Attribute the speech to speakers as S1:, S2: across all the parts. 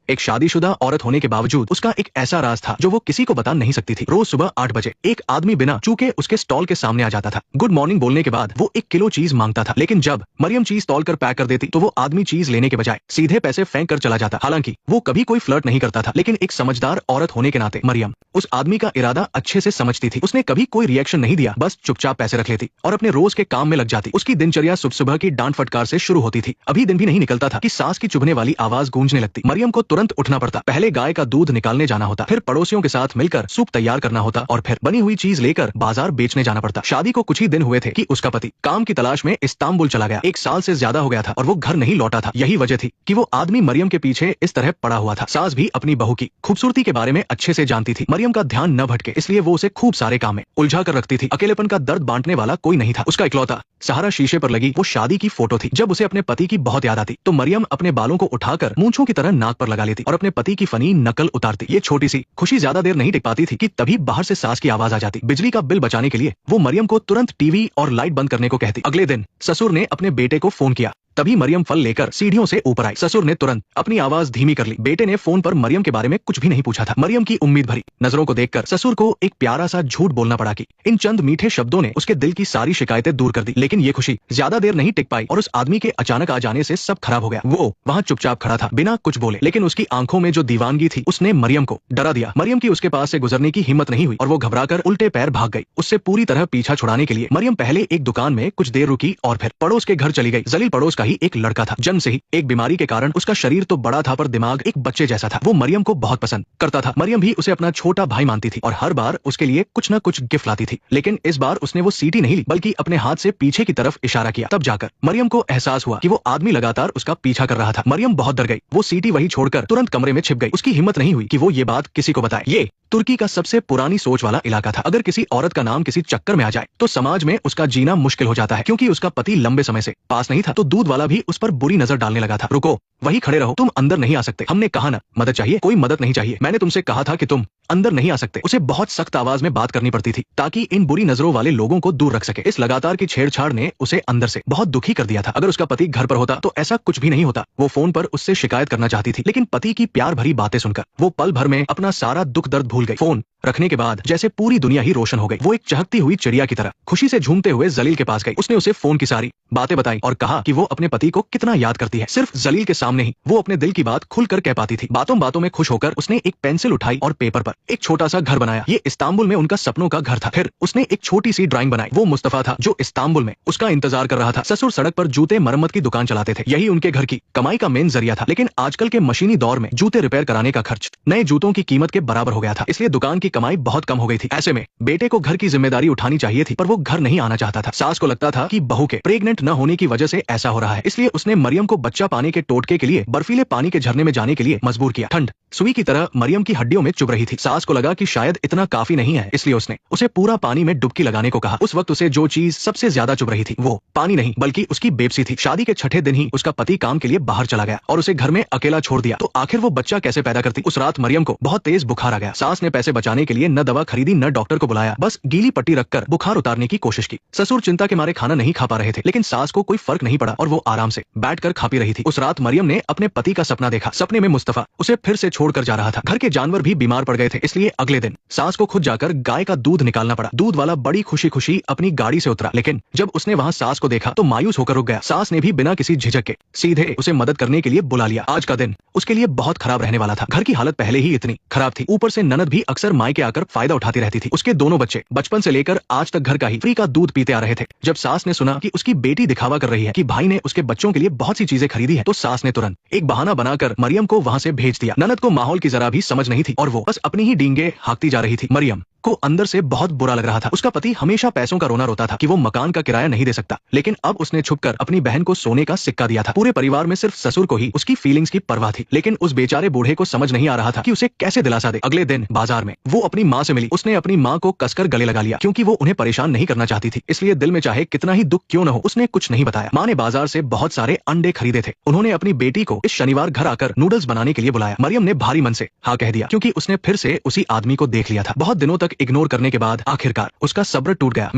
S1: एक शादीशुदा औरत होने के बावजूद उसका एक ऐसा राज था जो वो किसी को बता नहीं सकती थी। रोज सुबह 8 बजे एक आदमी बिना चूके उसके स्टॉल के सामने आ जाता था। गुड मॉर्निंग बोलने के बाद वो 1 किलो चीज मांगता था, लेकिन जब मरियम चीज तौल कर पैक कर देती तो वो आदमी चीज लेने के बजाय सीधे पैसे फेंक कर चला जाता। हालांकि वो कभी कोई फ्लर्ट नहीं करता था, लेकिन एक समझदार औरत होने के नाते मरियम उस आदमी का इरादा अच्छे से समझती थी। उसने कभी कोई रिएक्शन नहीं दिया, बस चुपचाप पैसे रख लेती और अपने रोज के काम में लग जाती। उसकी दिनचर्या सुबह सुबह की डांट फटकार से शुरू होती थी। अभी दिन भी नहीं निकलता था कि सांस की चुभने वाली आवाज गूंजने लगती। मरियम को तुरंत उठना पड़ता। पहले गाय का दूध निकालने जाना होता, फिर पड़ोसियों के साथ मिलकर सूप तैयार करना होता और फिर बनी हुई चीज लेकर बाजार बेचने जाना पड़ता। शादी को कुछ ही दिन हुए थे कि उसका पति काम की तलाश में इस्तांबुल चला गया। 1 साल से ज्यादा हो गया था और वो घर नहीं लौटा था। यही वजह थी कि वो आदमी मरियम के पीछे इस तरह पड़ा हुआ था। सास भी अपनी बहू की खूबसूरती के बारे में अच्छे से जानती थी। मरियम का ध्यान न भटके इसलिए वो उसे खूब सारे काम में उलझा कर रखती थी। अकेलेपन का दर्द बांटने वाला कोई नहीं था। उसका इकलौता सहारा शीशे पर लगी वो शादी की फोटो थी। जब उसे अपने पति की बहुत याद आती तो मरियम अपने बालों को उठाकर मूंछों की तरह नाक पर लगा लेती और अपने पति की फनी नकल उतारती। ये छोटी सी खुशी ज्यादा देर नहीं टिक पाती थी कि तभी बाहर से सास की आवाज आ जाती। बिजली का बिल बचाने के लिए वो मरियम को तुरंत टीवी और लाइट बंद करने को कहती। अगले दिन ससुर ने अपने बेटे को फोन किया। तभी मरियम फल लेकर सीढ़ियों से ऊपर आई। ससुर ने तुरंत अपनी आवाज धीमी कर ली। बेटे ने फोन पर मरियम के बारे में कुछ भी नहीं पूछा था। मरियम की उम्मीद भरी नजरों को देखकर ससुर को एक प्यारा सा झूठ बोलना पड़ा कि इन चंद मीठे शब्दों ने उसके दिल की सारी शिकायतें दूर कर दी। लेकिन ये खुशी ज्यादा देर नहीं टिक पाई और उस आदमी के अचानक आ जाने से सब खराब हो गया। वो वहाँ चुपचाप खड़ा था, बिना कुछ बोले, लेकिन उसकी आंखों में जो दीवानगी थी उसने मरियम को डरा दिया। मरियम की उसके पास से गुजरने की हिम्मत नहीं हुई और वो घबराकर उल्टे पैर भाग गई। उससे पूरी तरह पीछा छुड़ाने के लिए मरियम पहले एक दुकान में कुछ देर रुकी और फिर पड़ोस के घर चली गई। जलील पड़ोस का ही एक लड़का था। जन्म से ही एक बीमारी के कारण उसका शरीर तो बड़ा था पर दिमाग एक बच्चे जैसा था। वो मरियम को बहुत पसंद करता था। मरियम भी उसे अपना छोटा भाई मानती थी और हर बार उसके लिए कुछ न कुछ गिफ्ट लाती थी। लेकिन इस बार उसने वो सीटी नहीं ली, बल्कि अपने हाथ से पीछे की तरफ इशारा किया। तब जाकर मरियम को एहसास हुआ कि वो आदमी लगातार उसका पीछा कर रहा था। मरियम बहुत डर गई। वो सीटी वहीं छोड़कर तुरंत कमरे में छिप गई। उसकी हिम्मत नहीं हुई कि वो ये बात किसी को बताए। ये तुर्की का सबसे पुरानी सोच वाला इलाका था। अगर किसी औरत का नाम किसी चक्कर में आ जाए तो समाज में उसका जीना मुश्किल हो जाता है। क्योंकि उसका पति लंबे समय से पास नहीं था तो दूध वाला भी उस पर बुरी नजर डालने लगा था। रुको, वही खड़े रहो, तुम अंदर नहीं आ सकते। हमने कहा ना, मदद चाहिए? कोई मदद नहीं चाहिए। मैंने तुमसे कहा था कि तुम अंदर नहीं आ सकते। उसे बहुत सख्त आवाज में बात करनी पड़ती थी ताकि इन बुरी नजरों वाले लोगों को दूर रख सके। इस लगातार की छेड़छाड़ ने उसे अंदर से बहुत दुखी कर दिया था। अगर उसका पति घर पर होता तो ऐसा कुछ भी नहीं होता। वो फोन पर उससे शिकायत करना चाहती थी, लेकिन पति की प्यार भरी बातें सुनकर वो पल भर में अपना सारा दुख दर्द भूल गई। फोन रखने के बाद जैसे पूरी दुनिया ही रोशन हो गई। वो एक चहकती हुई चिड़िया की तरह खुशी से झूमते हुए जलील के पास गई। उसने उसे फोन की सारी बातें बताई और कहा कि वो अपने पति को कितना याद करती है। सिर्फ जलील के सामने ही वो अपने दिल की बात खुलकर कह पाती थी। बातों बातों में खुश होकर उसने एक पेंसिल उठाई और पेपर पर एक छोटा सा घर बनाया। ये इस्तांबुल में उनका सपनों का घर था। फिर उसने एक छोटी सी ड्राइंग बनाई। वो मुस्तफा था जो इस्तांबुल में उसका इंतजार कर रहा था। ससुर सड़क पर जूते मरम्मत की दुकान चलाते थे। यही उनके घर की कमाई का मेन जरिया था। लेकिन आजकल के मशीनी दौर में जूते रिपेयर कराने का खर्च नए जूतों की कीमत के बराबर हो गया था, इसलिए दुकान की कमाई बहुत कम हो गई थी। ऐसे में बेटे को घर की जिम्मेदारी उठानी चाहिए थी, पर वो घर नहीं आना चाहता था। सास को लगता था कि बहू के प्रेग्नेंट न होने की वजह से ऐसा हो रहा है, इसलिए उसने मरियम को बच्चा पाने के टोटके के लिए बर्फीले पानी के झरने में जाने के लिए मजबूर किया। ठंड सुई की तरह मरियम की हड्डियों में चुभ रही थी। सास को लगा कि शायद इतना काफी नहीं है, इसलिए उसने उसे पूरा पानी में डुबकी लगाने को कहा। उस वक्त उसे जो चीज सबसे ज्यादा चुभ रही थी वो पानी नहीं बल्कि उसकी बेबसी थी। शादी के छठे दिन ही उसका पति काम के लिए बाहर चला गया और उसे घर में अकेला छोड़ दिया। तो आखिर वो बच्चा कैसे पैदा करती? उस रात मरियम को बहुत तेज बुखार आ गया। सास ने पैसे बचाने के लिए न दवा खरीदी न डॉक्टर को बुलाया, बस गीली पट्टी रखकर बुखार उतारने की कोशिश की। ससुर चिंता के मारे खाना नहीं खा पा रहे थे, लेकिन सास को कोई फर्क नहीं पड़ा और वो आराम से बैठकर खा पी रही थी। उस रात मरियम ने अपने पति का सपना देखा। सपने में मुस्तफा उसे फिर से छोड़कर जा रहा था। घर के जानवर भी बीमार पड़ गए थे, इसलिए अगले दिन सास को खुद जाकर गाय का दूध निकालना पड़ा। दूध वाला बड़ी खुशी खुशी अपनी गाड़ी से उतरा, लेकिन जब उसने वहाँ सास को देखा तो मायूस होकर रुक गया। सास ने भी बिना किसी झिझक के सीधे उसे मदद करने के लिए बुला लिया। आज का दिन उसके लिए बहुत खराब रहने वाला था। घर की हालत पहले ही इतनी खराब थी, ऊपर से ननद भी अक्सर मायके आकर फायदा उठाती रहती थी। उसके दोनों बच्चे बचपन से लेकर आज तक घर का ही फ्री का दूध पीते आ रहे थे। जब सास ने सुना कि उसकी बेटी दिखावा कर रही है कि भाई ने उसके बच्चों के लिए बहुत सी चीजें खरीदी है, तो सास ने तुरंत एक बहाना बनाकर मरियम को वहाँ से भेज दिया। ननद को माहौल की जरा भी समझ नहीं थी और वो बस अपनी ही डींगे हाँकती जा रही थी। मरियम को अंदर से बहुत बुरा लग रहा था। उसका पति हमेशा पैसों का रोना रोता था कि वो मकान का किराया नहीं दे सकता, लेकिन अब उसने छुपकर अपनी बहन को सोने का सिक्का दिया था। पूरे परिवार में सिर्फ ससुर को ही उसकी फीलिंग्स की परवाह थी, लेकिन उस बेचारे बूढ़े को समझ नहीं आ रहा था कि उसे कैसे दिलासा दे। अगले दिन बाजार में वो अपनी माँ से मिली। उसने अपनी माँ को कसकर गले लगा लिया, क्योंकि वो उन्हें परेशान नहीं करना चाहती थी, इसलिए दिल में चाहे कितना ही दुख क्यों न हो उसने कुछ नहीं बताया। माँ ने बाजार से बहुत सारे अंडे खरीदे थे। उन्होंने अपनी बेटी को इस शनिवार घर आकर नूडल्स बनाने के लिए बुलाया। मरियम ने भारी मन से हाँ कह दिया, क्योंकि उसने फिर से उसी आदमी को देख लिया था। बहुत दिनों तक इग्नोर करने के बाद आखिरकार उसका सब्र टूट गया।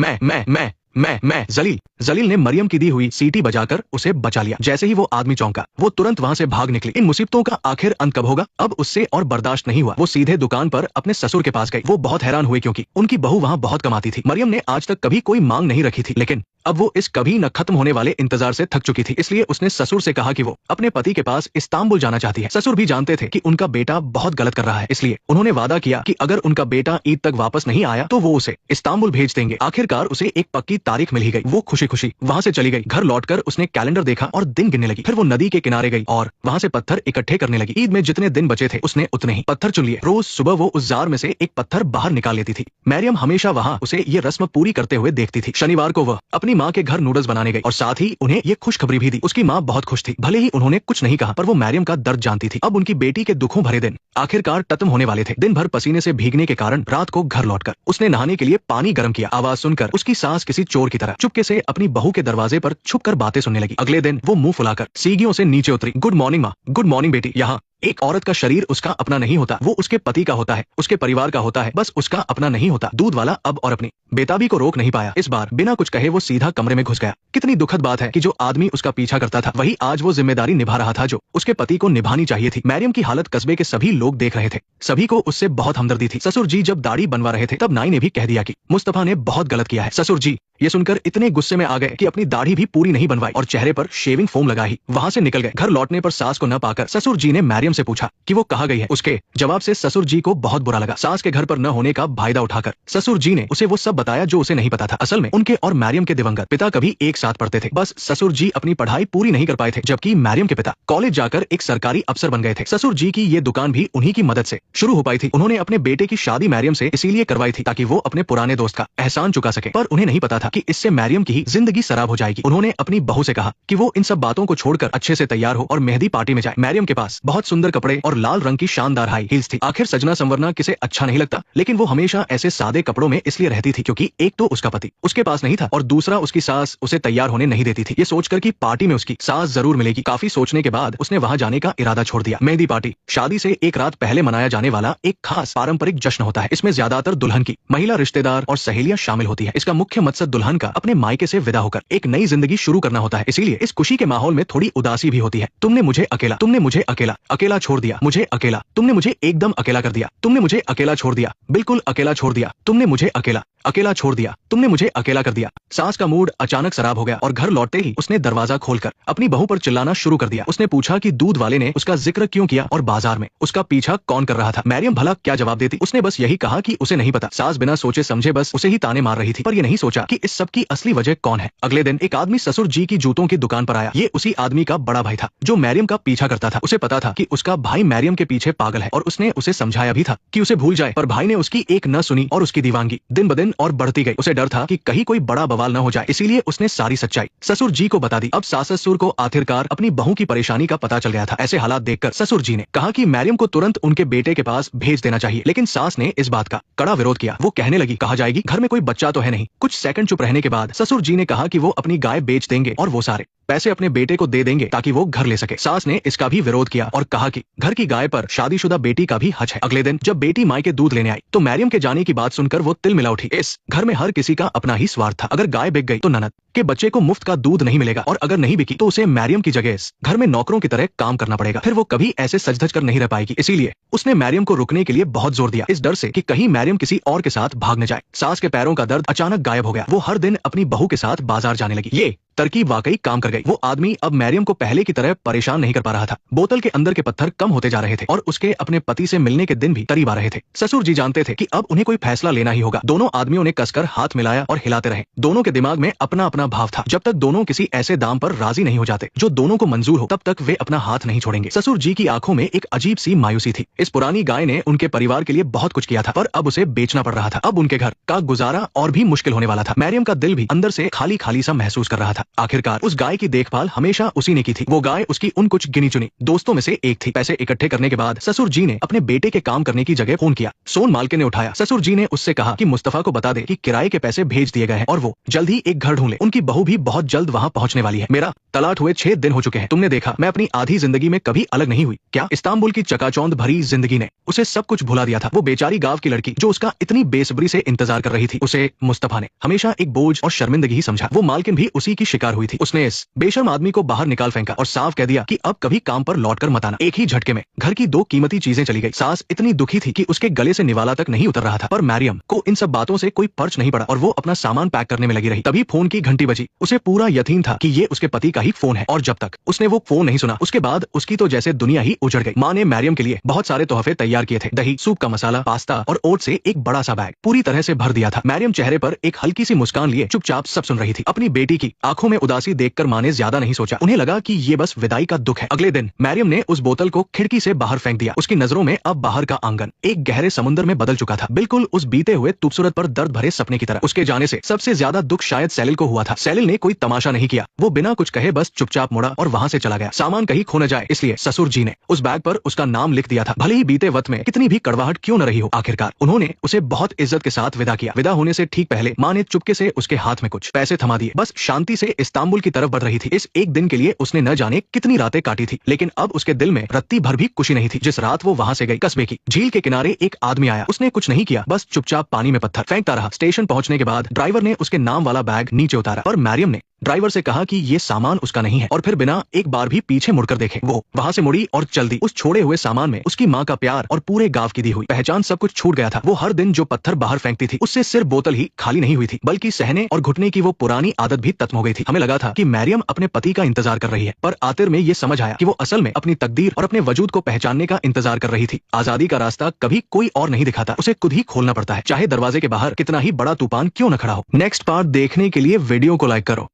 S1: मैं जलील ने मरियम की दी हुई सीटी बजाकर उसे बचा लिया। जैसे ही वो आदमी चौंका, वो तुरंत वहाँ से भाग निकली। इन मुसीबतों का आखिर अंत कब होगा? अब उससे और बर्दाश्त नहीं हुआ। वो सीधे दुकान पर अपने ससुर के पास गई। वो बहुत हैरान हुए क्योंकि उनकी बहू वहाँ बहुत कमाती थी। मरियम ने आज तक कभी कोई मांग नहीं रखी थी, लेकिन अब वो इस कभी न खत्म होने वाले इंतजार से थक चुकी थी। इसलिए उसने ससुर से कहा कि वो अपने पति के पास इस्तांबुल जाना चाहती है। ससुर भी जानते थे कि उनका बेटा बहुत गलत कर रहा है, इसलिए उन्होंने वादा किया कि अगर उनका बेटा ईद तक वापस नहीं आया तो वो उसे इस्तांबुल भेज देंगे। आखिरकार उसे एक पक्की तारीख मिल ही गई। वो खुशी खुशी वहाँ से चली गई। घर लौटकर उसने कैलेंडर देखा और दिन गिनने लगी। फिर वो नदी के किनारे गई और वहाँ से पत्थर इकट्ठे करने लगी। ईद में जितने दिन बचे थे उसने उतने ही पत्थर चुन लिए। रोज सुबह वो उस जार में से एक पत्थर बाहर निकाल लेती थी। मरियम हमेशा वहाँ उसे ये रस्म पूरी करते हुए देखती थी। शनिवार को वह अपनी माँ के घर नूडल्स बनाने गई और साथ ही उन्हें ये खुशखबरी भी दी। उसकी माँ बहुत खुश थी। भले ही उन्होंने कुछ नहीं कहा, पर वो मरियम का दर्द जानती थी। अब उनकी बेटी के दुखों भरे दिन आखिरकार खत्म होने वाले थे। दिन भर पसीने से भीगने के कारण रात को घर लौटकर उसने नहाने के लिए पानी गर्म किया। आवाज सुनकर उसकी सास किसी चोर की तरह चुपके से अपनी बहू के दरवाजे पर छुपकर बातें सुनने लगी। अगले दिन वो मुंह फुलाकर सीढ़ियों से नीचे उतरी। गुड मॉर्निंग माँ। गुड मॉर्निंग बेटी। यहाँ एक औरत का शरीर उसका अपना नहीं होता, वो उसके पति का होता है, उसके परिवार का होता है, बस उसका अपना नहीं होता। दूध वाला अब और अपनी बेताबी को रोक नहीं पाया। इस बार बिना कुछ कहे वो सीधा कमरे में घुस गया। कितनी दुखद बात है कि जो आदमी उसका पीछा करता था वही आज वो जिम्मेदारी निभा रहा था जो उसके पति को निभानी चाहिए थी। मरियम की हालत कस्बे के सभी लोग देख रहे थे। सभी को उससे बहुत हमदर्दी थी। ससुर जी जब दाढ़ी बनवा रहे थे तब नाई ने भी कह दिया कि मुस्तफा ने बहुत गलत किया है। ससुर जी ये सुनकर इतने गुस्से में आ गए कि अपनी दाढ़ी भी पूरी नहीं बनवाई और चेहरे पर शेविंग फोम लगाई वहां से निकल गए। घर लौटने पर सास को न पाकर ससुर जी ने मरियम से पूछा कि वो कहाँ गई है। उसके जवाब से ससुर जी को बहुत बुरा लगा। सास के घर पर न होने का फायदा उठाकर ससुर जी ने उसे वो सब बताया जो उसे नहीं पता था। असल में उनके और मरियम के दिवंगत पिता कभी एक साथ पढ़ते थे, बस ससुर जी अपनी पढ़ाई पूरी नहीं कर पाए थे, जबकि मरियम के पिता कॉलेज जाकर एक सरकारी अफसर बन गए थे। ससुर जी की ये दुकान भी उन्हीं की मदद से शुरू हो पाई थी। उन्होंने अपने बेटे की शादी मरियम से इसीलिए करवाई थी ताकि वो अपने पुराने दोस्त का एहसान चुका सके, पर उन्हें नहीं पता था कि इससे मरियम की ही जिंदगी सराब हो जाएगी। उन्होंने अपनी बहू से कहा कि वो इन सब बातों को छोड़कर अच्छे से तैयार हो और मेहंदी पार्टी में जाए। मरियम के पास बहुत सुंदर कपड़े और लाल रंग की शानदार हाई हील्स थी। आखिर सजना संवरना किसे अच्छा नहीं लगता, लेकिन वो हमेशा ऐसे सादे कपड़ों में इसलिए रहती थी क्योंकि एक तो उसका पति उसके पास नहीं था और दूसरा उसकी सास उसे तैयार होने नहीं देती थी। ये सोचकर कि पार्टी में उसकी सास जरूर मिलेगी, काफी सोचने के बाद उसने वहां जाने का इरादा छोड़ दिया। मेहंदी पार्टी शादी से एक रात पहले मनाया जाने वाला एक खास पारंपरिक जश्न होता है। इसमें ज्यादातर दुल्हन की महिला रिश्तेदार और सहेलियां शामिल होती है। इसका मुख्य मकसद दुल्हन का अपने मायके से विदा होकर एक नई जिंदगी शुरू करना होता है। इसीलिए इस खुशी के माहौल में थोड़ी उदासी भी होती है। तुमने मुझे अकेला अकेला छोड़ दिया, मुझे अकेला, तुमने मुझे एकदम अकेला कर दिया, तुमने मुझे अकेला छोड़ दिया, बिल्कुल अकेला छोड़ दिया, तुमने मुझे अकेला छोड़ दिया, तुमने मुझे अकेला कर दिया। सास का मूड अचानक खराब हो गया और घर लौटते ही उसने दरवाजा खोलकर अपनी बहू पर चिल्लाना शुरू कर दिया। उसने पूछा कि दूध वाले ने उसका जिक्र क्यों किया और बाजार में उसका पीछा कौन कर रहा था। मरियम भला क्या जवाब देती, उसने बस यही कहा कि उसे नहीं पता। सास बिना सोचे समझे बस उसे ही ताने मार रही थी, पर ये नहीं सोचा कि इस सब की असली वजह कौन है। अगले दिन एक आदमी ससुर जी की जूतों की दुकान पर आया। ये उसी आदमी का बड़ा भाई था जो मरियम का पीछा करता था। उसे पता था कि उसका भाई मरियम के पीछे पागल है और उसने उसे समझाया भी था कि उसे भूल जाए, पर भाई ने उसकी एक न सुनी और उसकी दीवानगी दिन ब दिन और बढ़ती गई। उसे डर था कि कहीं कोई बड़ा बवाल न हो जाए, इसीलिए उसने सारी सच्चाई ससुर जी को बता दी। अब सास ससुर को आखिरकार अपनी बहू की परेशानी का पता चल गया था। ऐसे हालात देखकर ससुर जी ने कहा कि मरियम को तुरंत उनके बेटे के पास भेज देना चाहिए, लेकिन सास ने इस बात का कड़ा विरोध किया। वो कहने लगी, कहा जाएगी घर में कोई बच्चा तो है नहीं। कुछ सेकंड चुप रहने के बाद ससुर जी ने कहा कि वो अपनी गाय बेच देंगे और वो सारे पैसे अपने बेटे को दे देंगे ताकि वो घर ले सके। सास ने इसका भी विरोध किया और कहा कि घर की गाय पर शादीशुदा बेटी का भी हक है। अगले दिन जब बेटी मायके दूध लेने आई तो मरियम के जाने की बात सुनकर वो तिल मिला उठी। इस घर में हर किसी का अपना ही स्वार्थ था। अगर गाय बिक गई तो ननद के बच्चे को मुफ्त का दूध नहीं मिलेगा और अगर नहीं बिकी तो उसे मरियम की जगह इस घर में नौकरों की तरह काम करना पड़ेगा। फिर वो कभी ऐसे सज धज कर नहीं रह पाएगी। इसीलिए उसने मरियम को रुकने के लिए बहुत जोर दिया, इस डर से कि कहीं मरियम किसी और के साथ भाग न जाए। सास के पैरों का दर्द अचानक गायब हो गया। वो हर दिन अपनी बहू के साथ बाजार जाने लगी। ये तरकीब वाकई काम कर गई। वो आदमी अब मरियम को पहले की तरह परेशान नहीं कर पा रहा था। बोतल के अंदर के पत्थर कम होते जा रहे थे और उसके अपने पति से मिलने के दिन भी करीब आ रहे थे। ससुर जी जानते थे कि अब उन्हें कोई फैसला लेना ही होगा। दोनों आदमियों ने कसकर हाथ मिलाया और हिलाते रहे। दोनों के दिमाग में अपना अपना भाव था। जब तक दोनों किसी ऐसे दाम पर राजी नहीं हो जाते जो दोनों को मंजूर हो, तब तक वे अपना हाथ नहीं छोड़ेंगे। ससुर जी की आंखों में एक अजीब सी मायूसी थी। इस पुरानी गाय ने उनके परिवार के लिए बहुत कुछ किया था, पर अब उसे बेचना पड़ रहा था। अब उनके घर का गुजारा और भी मुश्किल होने वाला था। मरियम का दिल भी अंदर से खाली खाली सा महसूस कर रहा था। आखिरकार उस गाय की देखभाल हमेशा उसी ने की थी। वो गाय उसकी उन कुछ गिनी चुनी दोस्तों में से एक थी। पैसे इकट्ठे करने के बाद ससुर जी ने अपने बेटे के काम करने की जगह फोन किया। सोन मालकिन ने उठाया। ससुर जी ने उससे कहा कि मुस्तफा को बता दे कि किराए के पैसे भेज दिए गए हैं और वो जल्द ही एक घर ढूंढ ले। उनकी उनकी बहू भी बहुत जल्द वहाँ पहुँचने वाली है। मेरा तलाक हुए 6 दिन हो चुके हैं। तुमने देखा मैं अपनी आधी जिंदगी में कभी अलग नहीं हुई क्या? इस्तांबुल की चकाचौंध भरी जिंदगी ने उसे सब कुछ भुला दिया था। वो बेचारी गांव की लड़की जो उसका इतनी बेसब्री से इंतजार कर रही थी, उसे मुस्तफा ने हमेशा एक बोझ और शर्मिंदगी ही समझा। वो मालकिन भी उसी की शिकार हुई थी। उसने इस बेशर्म आदमी को बाहर निकाल फेंका और साफ कह दिया कि अब कभी काम पर लौटकर मत आना। एक ही झटके में घर की 2 कीमती चीजें चली गई। सास इतनी दुखी थी कि उसके गले से निवाला तक नहीं उतर रहा था, पर मरियम को इन सब बातों से कोई फर्क नहीं पड़ा और वो अपना सामान पैक करने में लगी रही। तभी फोन की घंटी बजी। उसे पूरा यकीन था कि ये उसके पति का ही फोन है और जब तक उसने वो फोन नहीं सुना उसके बाद उसकी तो जैसे दुनिया ही उजड़ गई। माँ ने मरियम के लिए बहुत सारे तोहफे तैयार किए थे। दही, सूप का मसाला, पास्ता और ओट से एक बड़ा सा बैग पूरी तरह से भर दिया था। मरियम चेहरे पर एक हल्की सी मुस्कान लिए चुपचाप सब सुन रही थी। अपनी बेटी की आंखों में उदासी देखकर माँ ने ज्यादा नहीं सोचा। उन्हें लगा कि ये बस विदाई का दुख है। अगले दिन मरियम ने उस बोतल को खिड़की से बाहर फेंक दिया। उसकी नजरों में अब बाहर का आंगन एक गहरे समुद्र में बदल चुका था, बिल्कुल उस बीते हुए खूबसूरत पर दर्द भरे सपने की तरह। उसके जाने से सबसे ज्यादा दुख शायद सेलिल को हुआ था। सेलिल ने कोई तमाशा नहीं किया। वो बिना कुछ कहे बस चुपचाप मुड़ा और वहाँ से चला गया। सामान कहीं खो न जाए इसलिए ससुर जी ने उस बैग पर उसका नाम लिख दिया था। भले ही बीते वक्त में कितनी भी कड़वाहट क्यों न रही हो, आखिरकार उन्होंने उसे बहुत इज्जत के साथ विदा किया। विदा होने से ठीक पहले माँ ने चुपके से उसके हाथ में कुछ पैसे थमा दिए। बस शांति से इस्तांबुल की तरफ बढ़ रही थी। इस एक दिन के लिए उसने न जाने कितनी रातें काटी थी, लेकिन अब उसके दिल में रत्ती भर भी खुशी नहीं थी। जिस रात वो वहाँ से गई, कस्बे की झील के किनारे एक आदमी आया। उसने कुछ नहीं किया, बस चुपचाप पानी में पत्थर फेंकता रहा। स्टेशन पहुंचने के बाद ड्राइवर ने उसके नाम वाला बैग नीचे उतारा और मरियम ने ड्राइवर से कहा कि ये सामान उसका नहीं है और फिर बिना एक बार भी पीछे मुड़कर देखे वो वहाँ से मुड़ी और चल दी। उस छोड़े हुए सामान में उसकी माँ का प्यार और पूरे गांव की दी हुई पहचान सब कुछ छूट गया था। वो हर दिन जो पत्थर बाहर फेंकती थी उससे सिर्फ बोतल ही खाली नहीं हुई थी, बल्कि सहने और घुटने की वो पुरानी आदत भी खत्म हो गई थी। हमें लगा था कि मरियम अपने पति का इंतजार कर रही है, पर आखिर में ये समझ आया कि वो असल में अपनी तकदीर और अपने वजूद को पहचानने का इंतजार कर रही थी। आजादी का रास्ता कभी कोई और नहीं दिखाता, उसे खुद ही खोलना पड़ता है, चाहे दरवाजे के बाहर कितना ही बड़ा तूफान क्यों न खड़ा हो। नेक्स्ट पार्ट देखने के लिए वीडियो को लाइक करो।